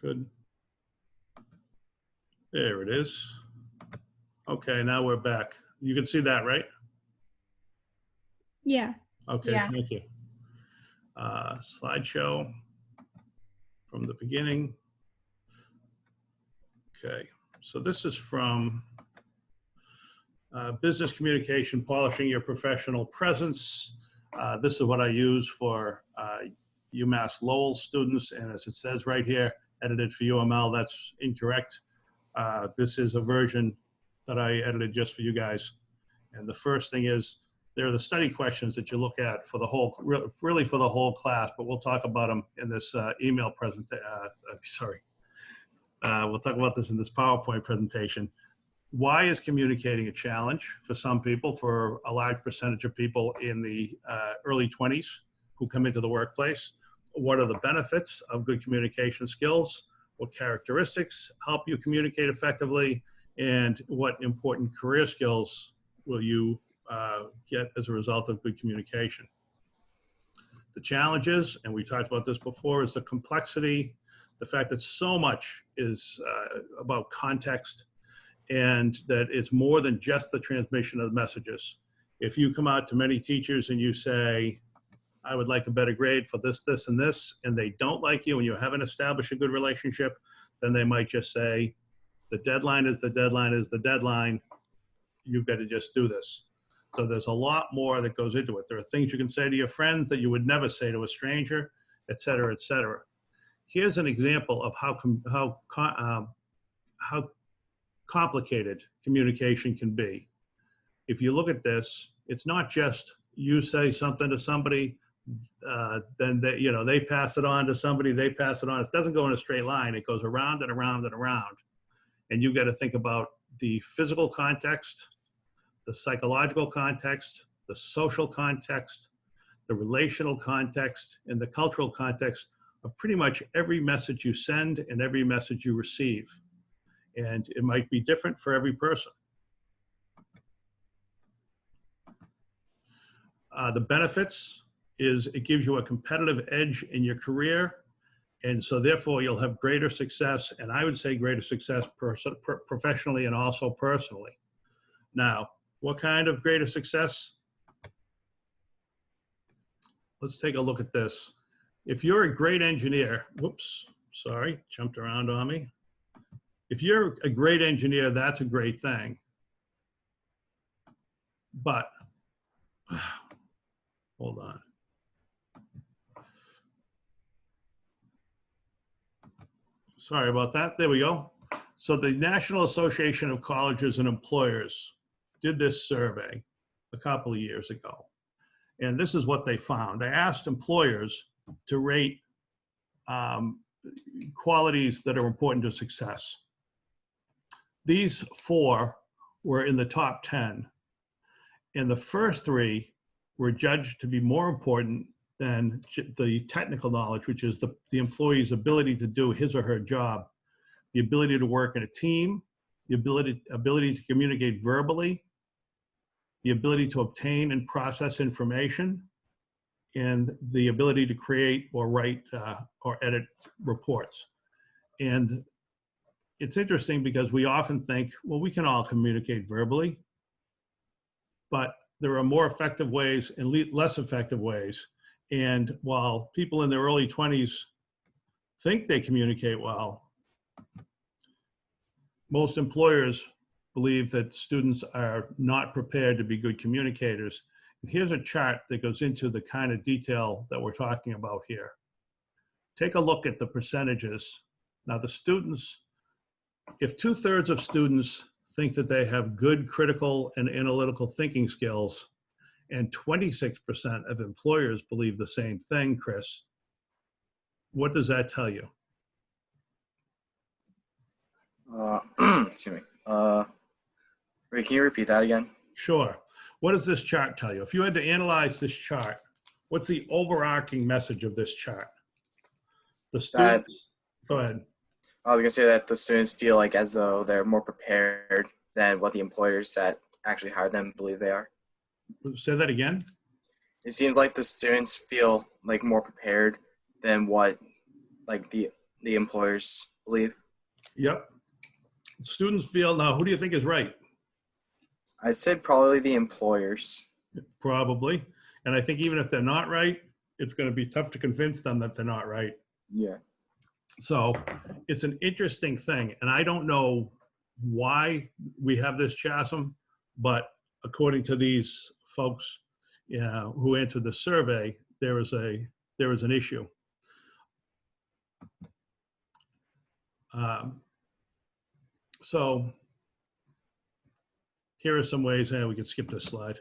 Good. There it is. Okay, now we're back. You can see that, right? Yeah. Okay, Yeah. thank you. Slideshow from the beginning. Okay, so this is from Business Communication, Polishing Your Professional Presence. This is what I use for UMass Lowell students, and as it says right here, edited for UML, that's incorrect. This is a version that I edited just for you guys. And the first thing is, there are the study questions that you look at for the whole, really for the whole class, but we'll talk about them in this email presentation. We'll talk about this in this PowerPoint presentation. Why is communicating a challenge for some people, for a large percentage of people in the early 20s who come into the workplace? What are the benefits of good communication skills? What characteristics help you communicate effectively? And what important career skills will you get as a result of good communication? The challenges, and we talked about this before, is the complexity, the fact that so much is about context, and that it's more than just the transmission of messages. If you come out to many teachers and you say, I would like a better grade for this, this, and this, and they don't like you and you haven't established a good relationship, then they might just say, the deadline is the deadline is the deadline. You've got to just do this. So there's a lot more that goes into it. There are things you can say to your friends that you would never say to a stranger, et cetera, et cetera. Here's an example of how complicated communication can be. If you look at this, it's not just you say something to somebody, then they pass it on to somebody, they pass it on. It doesn't go in a straight line. It goes around and around and around. And you've got to think about the physical context, the psychological context, the social context, the relational context, and the cultural context of pretty much every message you send and every message you receive. And it might be different for every person. The benefits is it gives you a competitive edge in your career. And so therefore you'll have greater success, and I would say greater success professionally and also personally. Now, what kind of greater success? Let's take a look at this. If you're a great engineer, whoops, sorry, jumped around on me. If you're a great engineer, that's a great thing. But, hold on. Sorry about that. There we go. So the National Association of Colleges and Employers did this survey a couple of years ago. And this is what they found. They asked employers to rate qualities that are important to success. These 4 were in the top 10. And the first 3 were judged to be more important than the technical knowledge, which is the employee's ability to do his or her job, the ability to work in a team, the ability to communicate verbally, the ability to obtain and process information, and the ability to create or write or edit reports. And it's interesting because we often think, well, we can all communicate verbally, but there are more effective ways and less effective ways. And while people in their early 20s think they communicate well, most employers believe that students are not prepared to be good communicators. And here's a chart that goes into the kind of detail that we're talking about here. Take a look at the percentages. Now the students, if 2/3 of students think that they have good critical and analytical thinking skills, and 26% of employers believe the same thing, Chris, what does that tell you? Excuse me. Ray, can you repeat that again? Sure. What does this chart tell you? If you had to analyze this chart, what's the overarching message of this chart? The students, go ahead. I was gonna say that the students feel like as though they're more prepared than what the employers that actually hired them believe they are. Say that again. It seems like the students feel like more prepared than what like the the employers believe. Yep. Students feel, now, who do you think is right? I'd say probably the employers. Probably. And I think even if they're not right, it's going to be tough to convince them that they're not right. Yeah. So it's an interesting thing. And I don't know why we have this chasm, but according to these folks who answered the survey, there is an issue. So here are some ways, and we can skip this slide.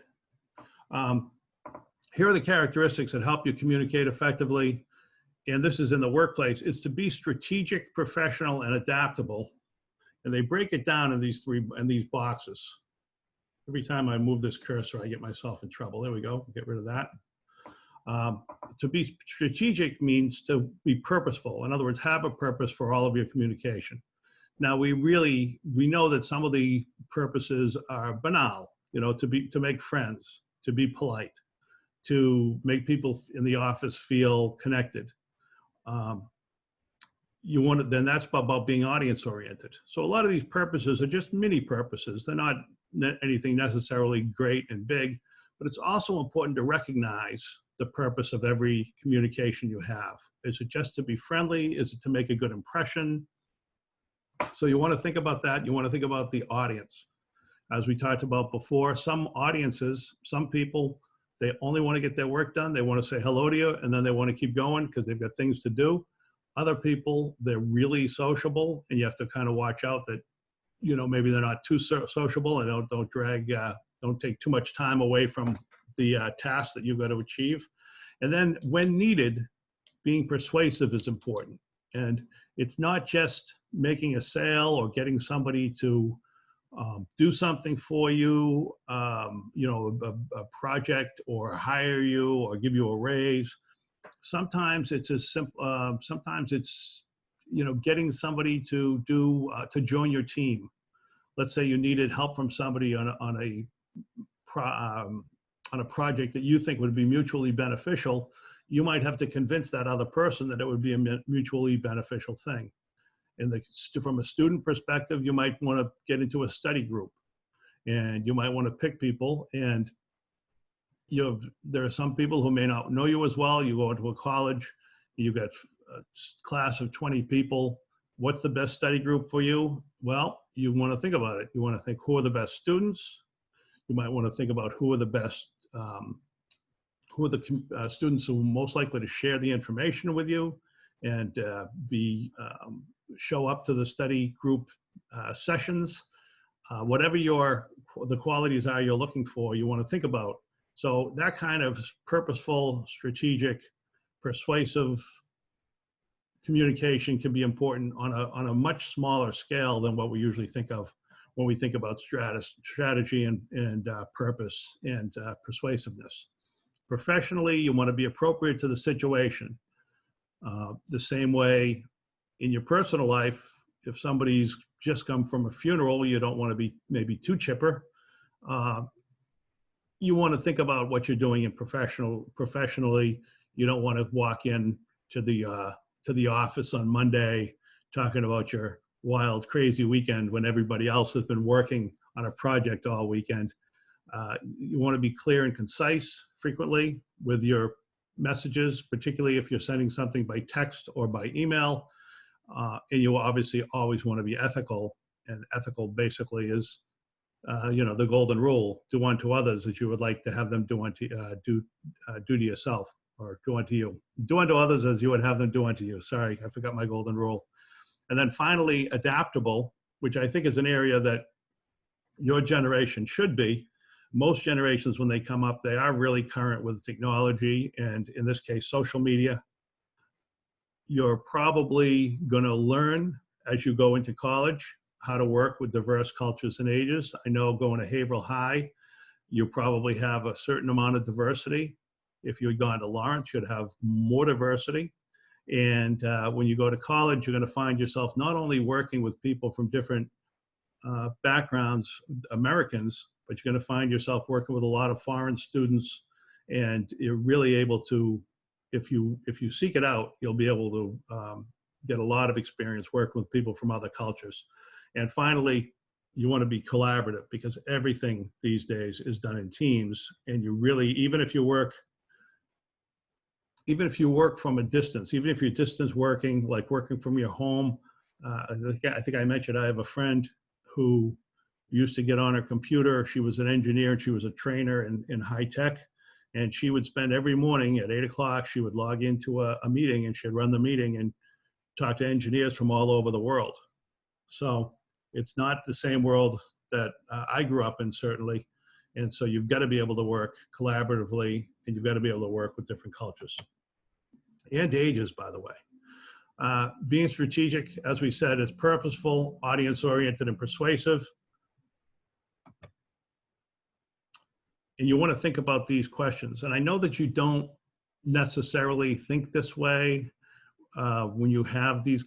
Here are the characteristics that help you communicate effectively. And this is in the workplace. It's to be strategic, professional, and adaptable. And they break it down in these boxes. Every time I move this cursor, I get myself in trouble. There we go. Get rid of that. To be strategic means to be purposeful. In other words, have a purpose for all of your communication. Now, we know that some of the purposes are banal, to make friends, to be polite, to make people in the office feel connected. Then that's about being audience oriented. So a lot of these purposes are just mini purposes. They're not anything necessarily great and big, but it's also important to recognize the purpose of every communication you have. Is it just to be friendly? Is it to make a good impression? So you want to think about that. You want to think about the audience. As we talked about before, some audiences, some people, they only want to get their work done. They want to say hello to you, and then they want to keep going because they've got things to do. Other people, they're really sociable, and you have to kind of watch out that, maybe they're not too sociable and don't take too much time away from the task that you've got to achieve. And then when needed, being persuasive is important. And it's not just making a sale or getting somebody to do something for you, a project, or hire you or give you a raise. Sometimes it's as simple. Sometimes it's getting somebody to join your team. Let's say you needed help from somebody on a project that you think would be mutually beneficial. You might have to convince that other person that it would be a mutually beneficial thing. From a student perspective, you might want to get into a study group, and you might want to pick people. And there are some people who may not know you as well. You go into a college, you've got a class of 20 people. What's the best study group for you? Well, you want to think about it. You want to think, who are the best students? You might want to think about who are the best, students who are most likely to share the information with you and show up to the study group sessions. Whatever the qualities are you're looking for, you want to think about. So that kind of purposeful, strategic, persuasive communication can be important on a much smaller scale than what we usually think of when we think about strategy and purpose and persuasiveness. Professionally, you want to be appropriate to the situation. The same way in your personal life, if somebody's just come from a funeral, you don't want to be maybe too chipper. You want to think about what you're doing professionally. You don't want to walk in to the office on Monday talking about your wild, crazy weekend when everybody else has been working on a project all weekend. You want to be clear and concise frequently with your messages, particularly if you're sending something by text or by email. And you obviously always want to be ethical. And ethical basically is, the golden rule: do unto others as you would like to have them do to yourself, or do unto you. Do unto others as you would have them do unto you. Sorry, I forgot my golden rule. And then finally, adaptable, which I think is an area that your generation should be. Most generations, when they come up, they are really current with technology, and in this case, social media. You're probably going to learn as you go into college how to work with diverse cultures and ages. I know going to Haverhill High, you probably have a certain amount of diversity. If you had gone to Lawrence, you'd have more diversity. And when you go to college, you're going to find yourself not only working with people from different backgrounds, Americans, but you're going to find yourself working with a lot of foreign students. And you're really able to, if you seek it out, you'll be able to get a lot of experience working with people from other cultures. And finally, you want to be collaborative, because everything these days is done in teams. And you really, even if you work from a distance, even if you're distance working, like working from your home, I think I mentioned I have a friend who used to get on her computer. She was an engineer and she was a trainer in high tech. And she would spend every morning at 8 o'clock, she would log into a meeting, and she'd run the meeting and talk to engineers from all over the world. So it's not the same world that I grew up in, certainly. And so you've got to be able to work collaboratively, and you've got to be able to work with different cultures and ages, by the way. Being strategic, as we said, is purposeful, audience-oriented, and persuasive. And you want to think about these questions. And I know that you don't necessarily think this way when you have these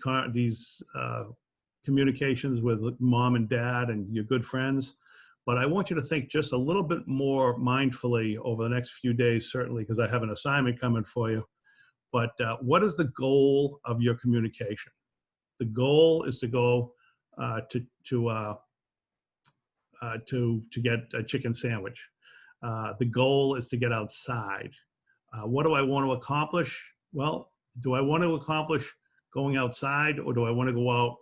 communications with mom and dad and your good friends. But I want you to think just a little bit more mindfully over the next few days, certainly, because I have an assignment coming for you. But what is the goal of your communication? The goal is to go to get a chicken sandwich. The goal is to get outside. What do I want to accomplish? Well, do I want to accomplish going outside, or do I want to go out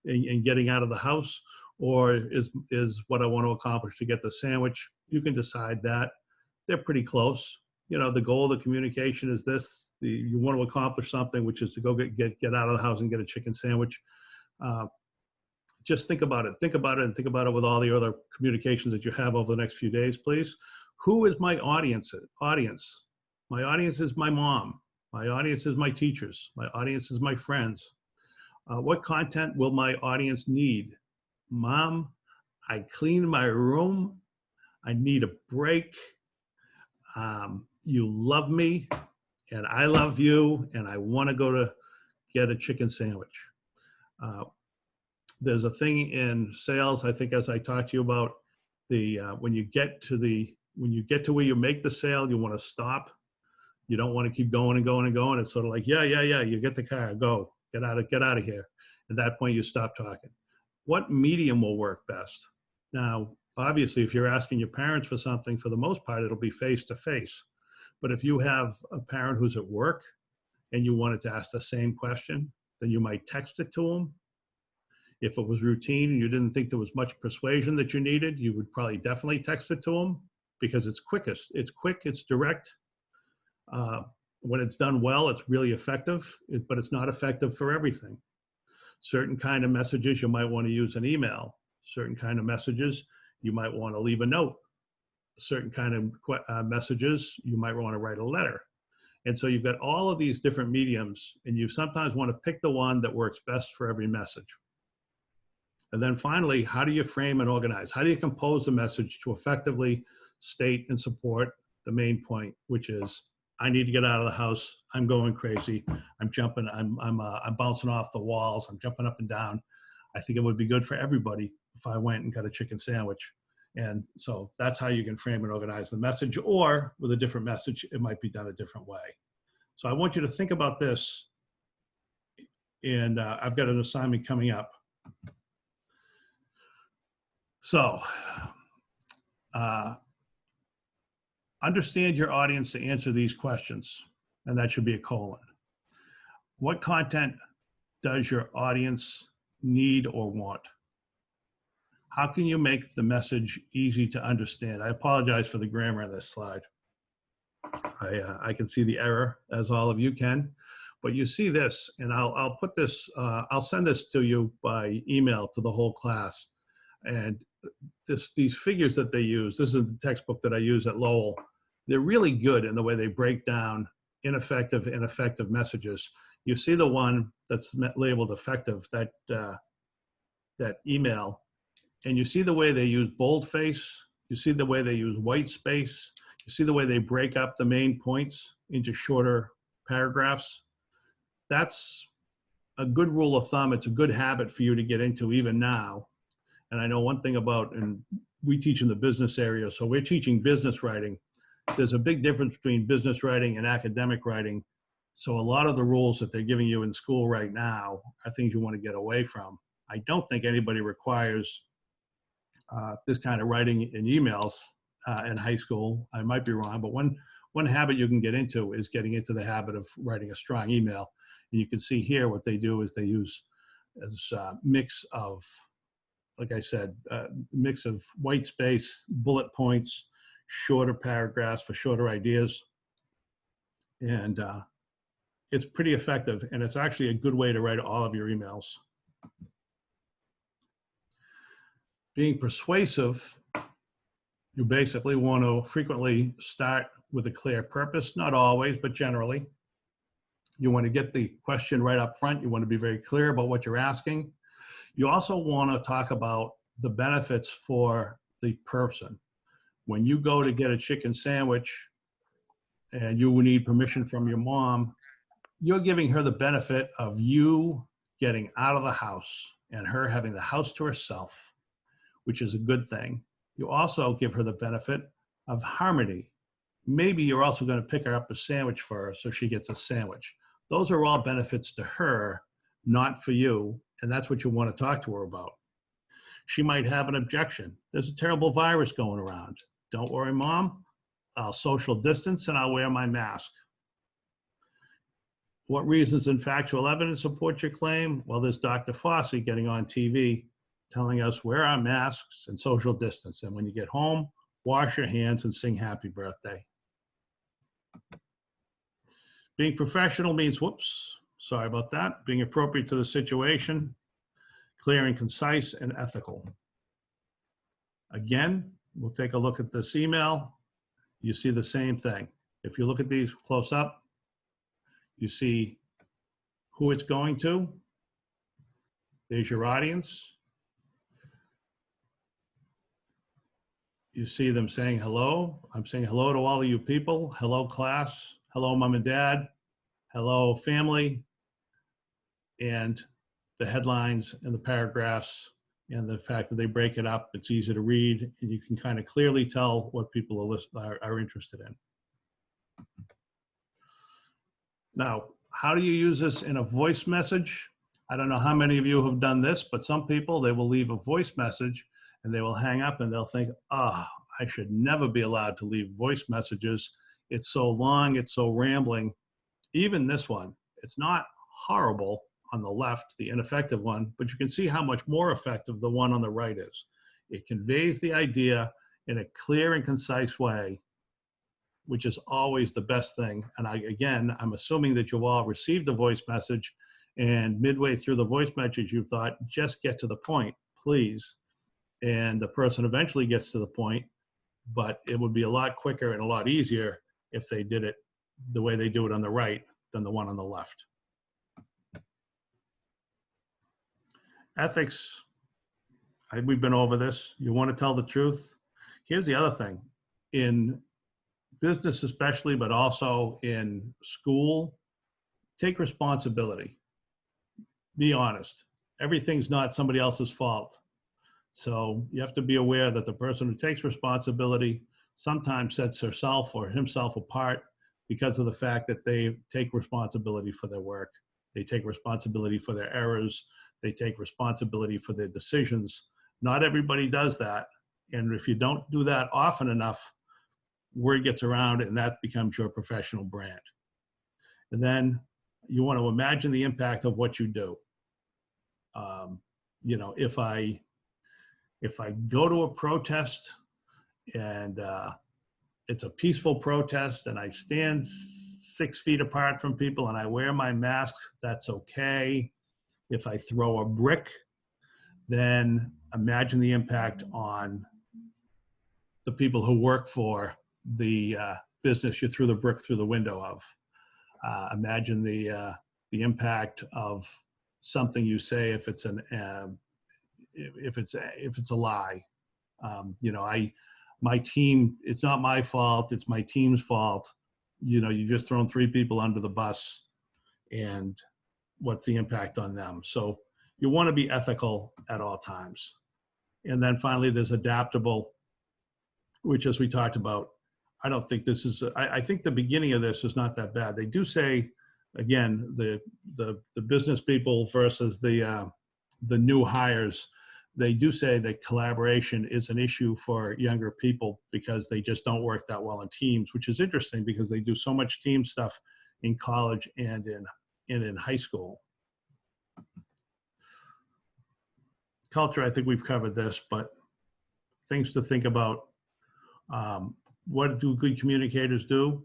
and getting out of the house? Or is what I want to accomplish to get the sandwich? You can decide that. They're pretty close. You know, the goal of the communication is this: you want to accomplish something, which is to go get out of the house and get a chicken sandwich. Just think about it. Think about it, and think about it with all the other communications that you have over the next few days, please. Who is my audience? My audience is my mom. My audience is my teachers. My audience is my friends. What content will my audience need? Mom, I cleaned my room. I need a break. You love me, and I love you, and I want to go to get a chicken sandwich. There's a thing in sales, I think, as I talked to you about, when you get to where you make the sale, you want to stop. You don't want to keep going and going and going. It's sort of like, yeah. You get the car, go, get out of here. At that point, you stop talking. What medium will work best? Now, obviously, if you're asking your parents for something, for the most part, it'll be face to face. But if you have a parent who's at work and you wanted to ask the same question, then you might text it to them. If it was routine and you didn't think there was much persuasion that you needed, you would probably definitely text it to them, because it's quickest. It's quick, it's direct. When it's done well, it's really effective, but it's not effective for everything. Certain kind of messages, you might want to use an email. Certain kind of messages, you might want to leave a note. Certain kind of messages, you might want to write a letter. And so you've got all of these different mediums, and you sometimes want to pick the one that works best for every message. And then finally, how do you frame and organize? How do you compose the message to effectively state and support the main point, which is, I need to get out of the house. I'm going crazy. I'm jumping. I'm bouncing off the walls. I'm jumping up and down. I think it would be good for everybody if I went and got a chicken sandwich. And so that's how you can frame and organize the message, or with a different message, it might be done a different way. So I want you to think about this. And I've got an assignment coming up. So, understand your audience to answer these questions, and that should be a colon. What content does your audience need or want? How can you make the message easy to understand? I apologize for the grammar on this slide. I can see the error, as all of you can, but you see this, and I'll put this, I'll send this to you by email to the whole class. And these figures that they use, this is the textbook that I use at Lowell. They're really good in the way they break down ineffective and effective messages. You see the one that's labeled effective, that email, and you see the way they use boldface. You see the way they use white space. You see the way they break up the main points into shorter paragraphs. That's a good rule of thumb. It's a good habit for you to get into even now. And I know one thing about, and we teach in the business area, so we're teaching business writing. There's a big difference between business writing and academic writing. So a lot of the rules that they're giving you in school right now are things you want to get away from. I don't think anybody requires this kind of writing in emails in high school. I might be wrong, but one habit you can get into is getting into the habit of writing a strong email. And you can see here what they do is they use this mix of, like I said, mix of white space, bullet points, shorter paragraphs for shorter ideas. And it's pretty effective, and it's actually a good way to write all of your emails. Being persuasive, you basically want to frequently start with a clear purpose, not always, but generally. You want to get the question right up front. You want to be very clear about what you're asking. You also want to talk about the benefits for the person. When you go to get a chicken sandwich and you need permission from your mom, you're giving her the benefit of you getting out of the house and her having the house to herself, which is a good thing. You also give her the benefit of harmony. Maybe you're also going to pick her up a sandwich for her so she gets a sandwich. Those are all benefits to her, not for you, and that's what you want to talk to her about. She might have an objection. There's a terrible virus going around. Don't worry, Mom. I'll social distance and I'll wear my mask. What reasons and factual evidence support your claim? Well, there's Dr. Fossey getting on TV telling us wear our masks and social distance. And when you get home, wash your hands and sing happy birthday. Being professional means, whoops, sorry about that. Being appropriate to the situation, clear and concise and ethical. Again, we'll take a look at this email. You see the same thing. If you look at these close up, you see who it's going to. There's your audience. You see them saying hello. I'm saying hello to all of you people. Hello, class. Hello, mom and dad. Hello, family. And the headlines and the paragraphs and the fact that they break it up, it's easy to read, and you can kind of clearly tell what people are interested in. Now, how do you use this in a voice message? I don't know how many of you have done this, but some people, they will leave a voice message and they will hang up and they'll think, I should never be allowed to leave voice messages. It's so long, it's so rambling. Even this one, it's not horrible on the left, the ineffective one, but you can see how much more effective the one on the right is. It conveys the idea in a clear and concise way, which is always the best thing. And I'm assuming that you've all received a voice message, and midway through the voice message, you thought, just get to the point, please. And the person eventually gets to the point, but it would be a lot quicker and a lot easier if they did it the way they do it on the right than the one on the left. Ethics, we've been over this. You want to tell the truth. Here's the other thing. In business especially, but also in school, take responsibility. Be honest. Everything's not somebody else's fault. So you have to be aware that the person who takes responsibility sometimes sets herself or himself apart because of the fact that they take responsibility for their work. They take responsibility for their errors. They take responsibility for their decisions. Not everybody does that. And if you don't do that often enough, word gets around and that becomes your professional brand. And then you want to imagine the impact of what you do. If I go to a protest and it's a peaceful protest and I stand 6 feet apart from people and I wear my mask, that's okay. If I throw a brick, then imagine the impact on the people who work for the business you threw the brick through the window of. Imagine the impact of something you say if it's a lie. My team, it's not my fault, it's my team's fault. You just thrown 3 people under the bus, and what's the impact on them? So you want to be ethical at all times. And then finally, there's adaptable, which, as we talked about, I don't think this is, I think the beginning of this is not that bad. They do say again, the business people versus the new hires, they do say that collaboration is an issue for younger people because they just don't work that well in teams, which is interesting because they do so much team stuff in college and in high school. Culture, I think we've covered this, but things to think about. What do good communicators do?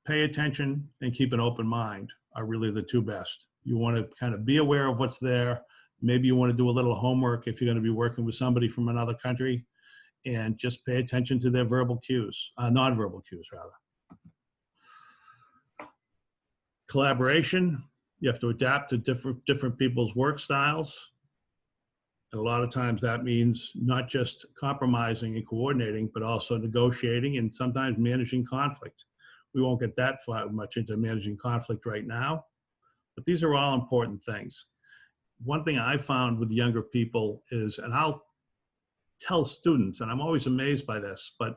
Pay attention and keep an open mind are really the two best. You want to kind of be aware of what's there. Maybe you want to do a little homework if you're going to be working with somebody from another country, and just pay attention to their verbal cues, nonverbal cues rather. Collaboration, you have to adapt to different people's work styles. And a lot of times that means not just compromising and coordinating, but also negotiating and sometimes managing conflict. We won't get that far much into managing conflict right now, but these are all important things. One thing I found with younger people is, and I'll tell students, and I'm always amazed by this, but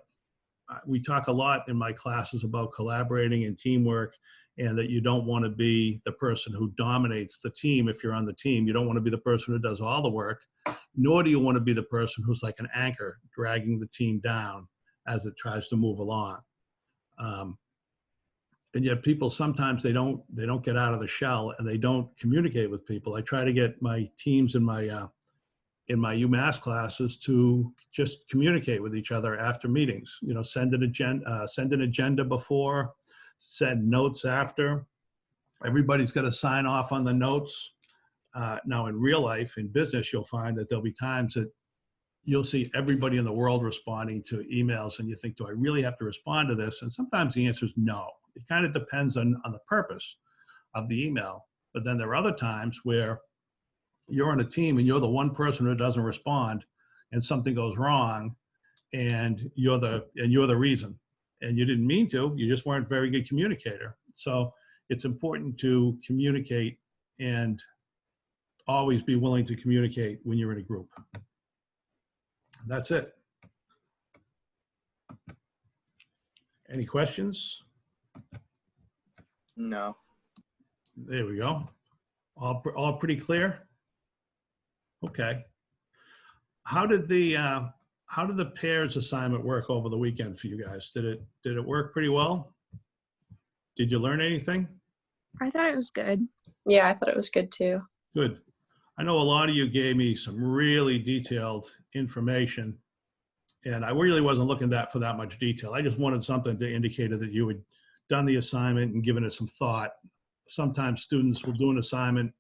we talk a lot in my classes about collaborating and teamwork, and that you don't want to be the person who dominates the team. If you're on the team, you don't want to be the person who does all the work, nor do you want to be the person who's like an anchor dragging the team down as it tries to move along. And yet people sometimes they don't get out of the shell and they don't communicate with people. I try to get my teams in my UMass classes to just communicate with each other after meetings. You know, send an agenda before, send notes after. Everybody's got to sign off on the notes. Now in real life, in business, you'll find that there'll be times that you'll see everybody in the world responding to emails and you think, do I really have to respond to this? And sometimes the answer is no. It kind of depends on the purpose of the email. But then there are other times where you're on a team and you're the one person who doesn't respond and something goes wrong and you're the reason. And you didn't mean to, you just weren't a very good communicator. So it's important to communicate and always be willing to communicate when you're in a group. That's it. Any questions? No. There we go. All pretty clear? Okay. How did the pairs assignment work over the weekend for you guys? Did it work pretty well? Did you learn anything? I thought it was good. Yeah, I thought it was good too. Good. I know a lot of you gave me some really detailed information, and I really wasn't looking for that much detail. I just wanted something to indicate that you had done the assignment and given it some thought. Sometimes students will do an assignment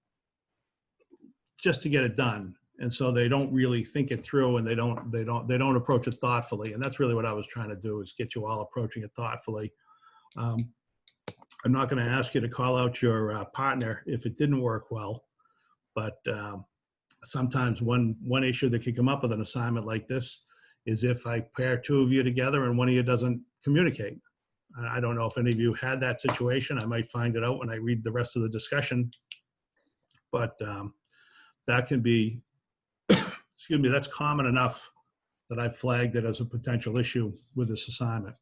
just to get it done, and so they don't really think it through, and they don't approach it thoughtfully. And that's really what I was trying to do, is get you all approaching it thoughtfully. I'm not going to ask you to call out your partner if it didn't work well, but sometimes one issue that could come up with an assignment like this is if I pair two of you together and one of you doesn't communicate. I don't know if any of you had that situation. I might find it out when I read the rest of the discussion, but that can be, excuse me, that's common enough that I've flagged it as a potential issue with this assignment.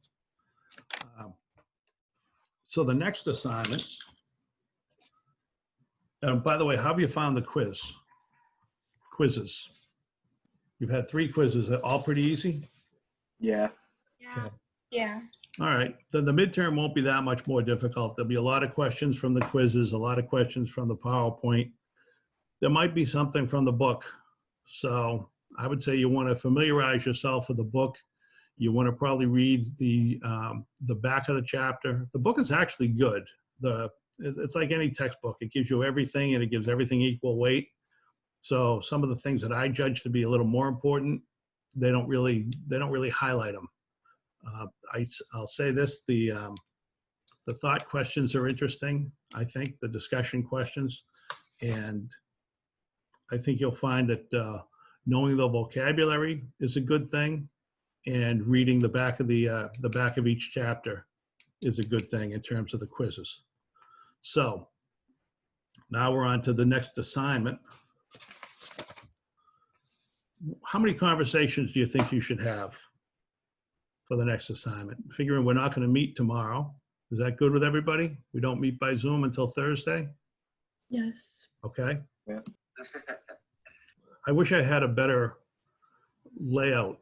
So the next assignment, by the way, how have you found the quizzes? You've had 3 quizzes, all pretty easy? Yeah. Yeah. Okay. Yeah. All right, then the midterm won't be that much more difficult. There'll be a lot of questions from the quizzes, a lot of questions from the PowerPoint. There might be something from the book. So I would say you want to familiarize yourself with the book. You want to probably read the back of the chapter. The book is actually good. It's like any textbook. It gives you everything and it gives everything equal weight. So some of the things that I judge to be a little more important, they don't really highlight them. I'll say this, the thought questions are interesting. I think the discussion questions, and I think you'll find that knowing the vocabulary is a good thing, and reading the back of each chapter is a good thing in terms of the quizzes. So now we're on to the next assignment. How many conversations do you think you should have for the next assignment? Figuring we're not going to meet tomorrow, Is that good with everybody? We don't meet by Zoom until Thursday? Yes. Okay. Yeah. I wish I had a better layout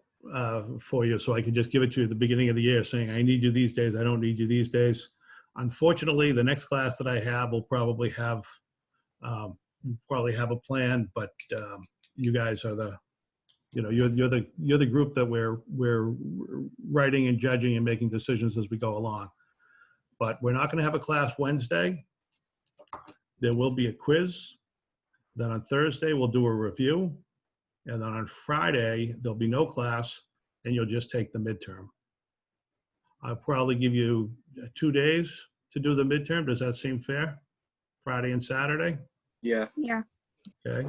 for you so I could just give it to you at the beginning of the year saying, I need you these days, I don't need you these days. Unfortunately, the next class that I have will probably have a plan, but you guys are the, you're the group that we're writing and judging and making decisions as we go along. But we're not going to have a class Wednesday. There will be a quiz. Then on Thursday, we'll do a review. And then on Friday, there'll be no class, and you'll just take the midterm. I'll probably give you 2 days to do the midterm. Does that seem fair? Friday and Saturday? Yeah. Yeah. Okay.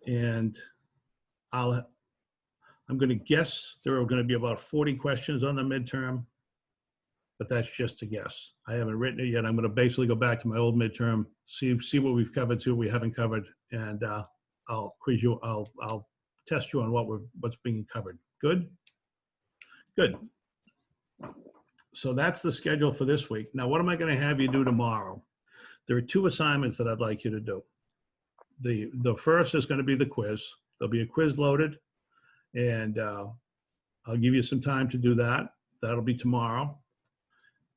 And I'm going to guess there are going to be about 40 questions on the midterm, but that's just a guess. I haven't written it yet. I'm going to basically go back to my old midterm, see what we've covered, see what we haven't covered, and I'll quiz you. I'll test you on what's being covered. Good? Good. So that's the schedule for this week. Now, what am I going to have you do tomorrow? There are 2 assignments that I'd like you to do. The first is going to be the quiz. There'll be a quiz loaded, and I'll give you some time to do that. That'll be tomorrow.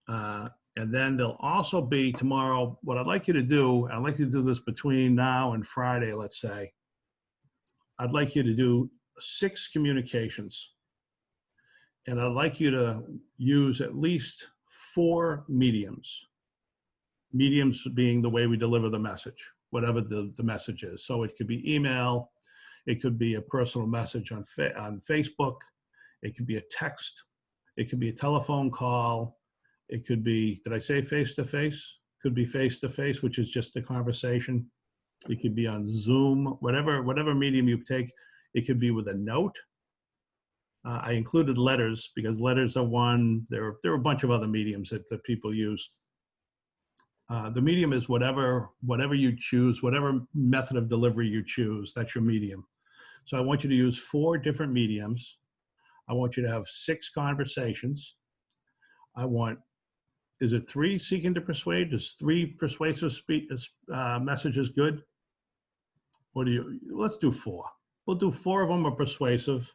And then there'll also be tomorrow, what I'd like you to do, I'd like you to do this between now and Friday, let's say. I'd like you to do 6 communications. And I'd like you to use at least 4 mediums. Mediums being the way we deliver the message, whatever the message is. So it could be email, it could be a personal message on Facebook, it could be a text, it could be a telephone call, it could be, did I say face-to-face? Could be face-to-face, which is just a conversation. It could be on Zoom, whatever medium you take. It could be with a note. I included letters because letters are one. There are a bunch of other mediums that people use. The medium is whatever you choose, whatever method of delivery you choose, that's your medium. So I want you to use 4 different mediums. I want you to have 6 conversations. Is it 3 seeking to persuade? Is 3 persuasive messages good? Let's do 4. We'll do 4 of them are persuasive.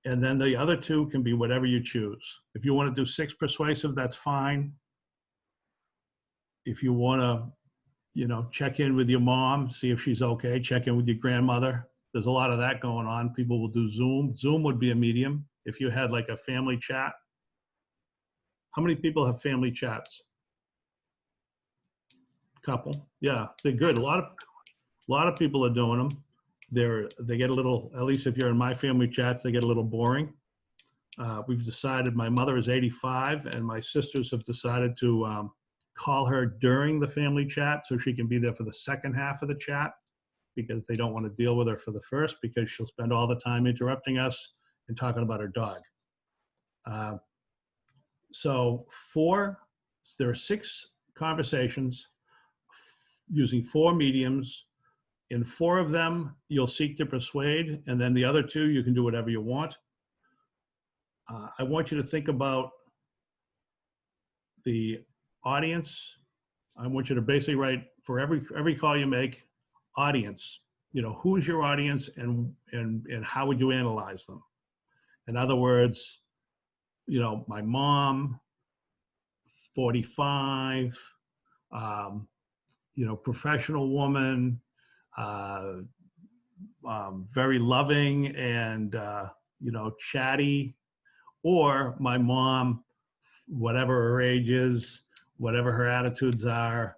And then the other 2 can be whatever you choose. If you want to do 6 persuasive, that's fine. If you want to, check in with your mom, see if she's okay, check in with your grandmother. There's a lot of that going on. People will do Zoom. Zoom would be a medium. If you had like a family chat. How many people have family chats? Couple. Yeah, they're good. A lot of people are doing them. They get a little, at least if you're in my family chats, they get a little boring. We've decided, my mother is 85 and my sisters have decided to call her during the family chat so she can be there for the second half of the chat because they don't want to deal with her for the first because she'll spend all the time interrupting us and talking about her dog. So there are 6 conversations using 4 mediums. In 4 of them, you'll seek to persuade, and then the other 2, you can do whatever you want. I want you to think about the audience. I want you to basically write for every call you make, audience. Who's your audience and how would you analyze them? In other words, my mom, 45, professional woman, very loving and, chatty, or my mom, whatever her age is, whatever her attitudes are,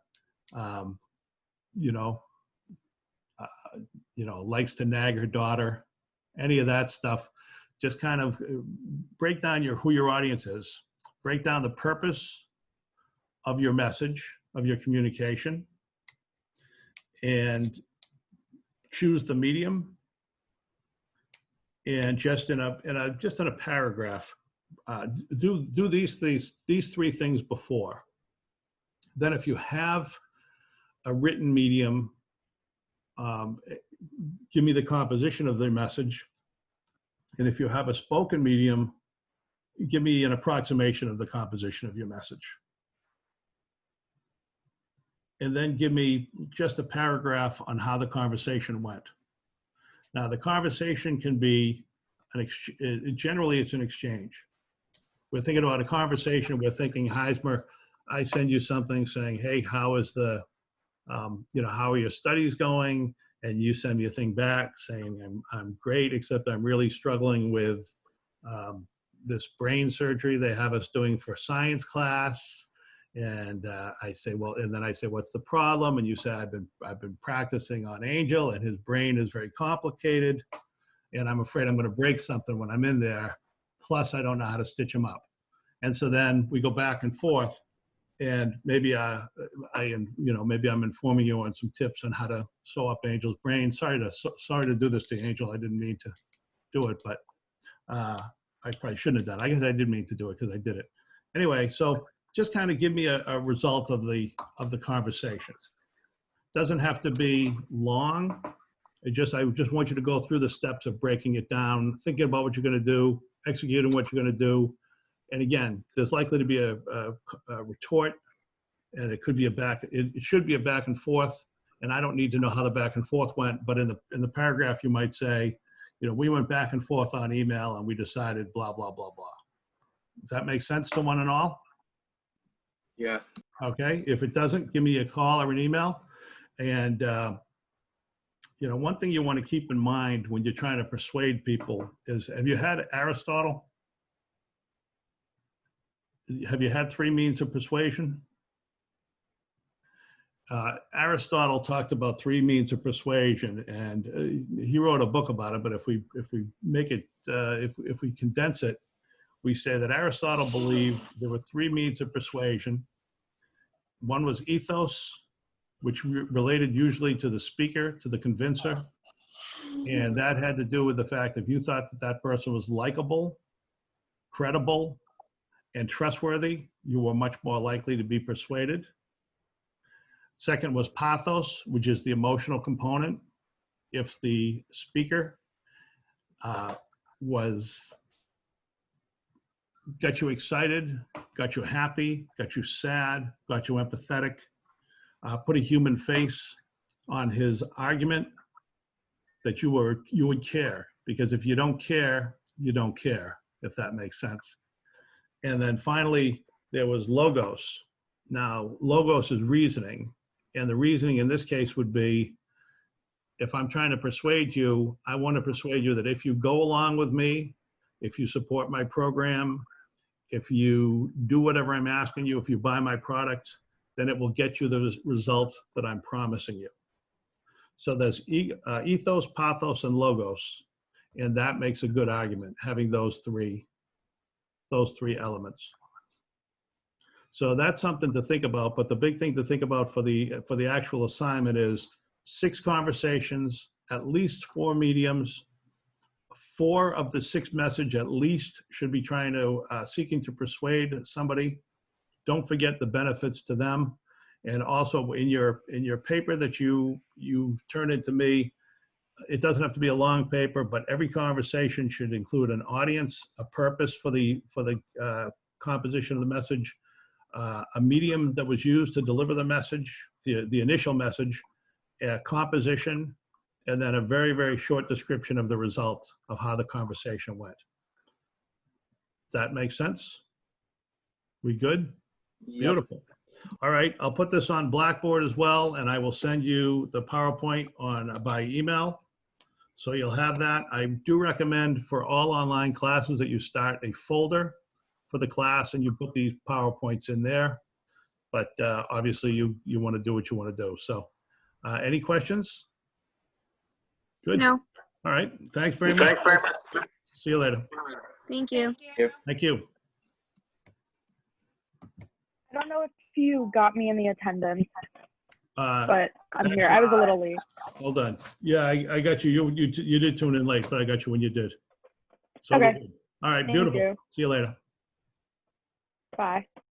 likes to nag her daughter, any of that stuff. Just kind of break down who your audience is, break down the purpose of your message, of your communication, and choose the medium. And just in a paragraph, do these 3 things before. Then if you have a written medium, give me the composition of the message. And if you have a spoken medium, give me an approximation of the composition of your message. and then give me just a paragraph on how the conversation went. Now, the conversation can be, generally it's an exchange. We're thinking about a conversation, we're thinking, Heismer, I send you something saying, hey, how is the, how are your studies going? And you send me a thing back saying, I'm great, except I'm really struggling with this brain surgery they have us doing for science class. And I say, well, and then I say, what's the problem? And you say, I've been practicing on Angel, and his brain is very complicated, and I'm afraid I'm going to break something when I'm in there. Plus, I don't know how to stitch him up. And so then we go back and forth, and maybe maybe I'm informing you on some tips on how to sew up Angel's brain. Sorry to do this to Angel. I didn't mean to do it, but I probably shouldn't have done it. I guess I did mean to do it because I did it. Anyway, so just kind of give me a result of the conversation. Doesn't have to be long. I just want you to go through the steps of breaking it down, thinking about what you're going to do, executing what you're going to do. And again, there's likely to be a retort, and it could be it should be a back and forth. And I don't need to know how the back and forth went, but in the paragraph you might say, we went back and forth on email and we decided blah, blah, blah, blah. Does that make sense to one and all? Yeah. Okay. If it doesn't, give me a call or an email. And, one thing you want to keep in mind when you're trying to persuade people is, have you had Aristotle? Have you had 3 means of persuasion? Aristotle talked about 3 means of persuasion, and he wrote a book about it. But if we make it, if we condense it, we say that Aristotle believed there were 3 means of persuasion. One was ethos, which related usually to the speaker, to the convincer. And that had to do with the fact if you thought that person was likable, credible, and trustworthy, you were much more likely to be persuaded. Second was pathos, which is the emotional component. If the speaker got you excited, got you happy, got you sad, got you empathetic, put a human face on his argument, that you would care. Because if you don't care, you don't care, if that makes sense. And then finally, there was logos. Now, logos is reasoning. And the reasoning in this case would be, if I'm trying to persuade you, I want to persuade you that if you go along with me, if you support my program, if you do whatever I'm asking you, if you buy my products, then it will get you the result that I'm promising you. So there's ethos, pathos, and logos. And that makes a good argument, having those three elements. So that's something to think about. But the big thing to think about for the actual assignment is 6 conversations, at least 4 mediums. 4 of the 6 message at least should be trying to seeking to persuade somebody. Don't forget the benefits to them. And also in your paper that you turn into me, it doesn't have to be a long paper, but every conversation should include an audience, a purpose for the composition of the message, a medium that was used to deliver the message, the initial message, a composition, and then a very, very short description of the result of how the conversation went. Does that make sense? We good? Yep. Beautiful. All right, I'll put this on Blackboard as well, and I will send you the PowerPoint by email. So you'll have that. I do recommend for all online classes that you start a folder for the class and you put these PowerPoints in there. But obviously you want to do what you want to do. So any questions? Good. No, All right. Thanks very much. See you later. thank you. Thank you. I don't know if you got me in the attendance, Uh, but I'm here. I was a little late. Hold on. Yeah, I got you. You did tune in late, but I got you when you did. So Okay. we're good. All right. Thank Beautiful. you. See you later. Bye.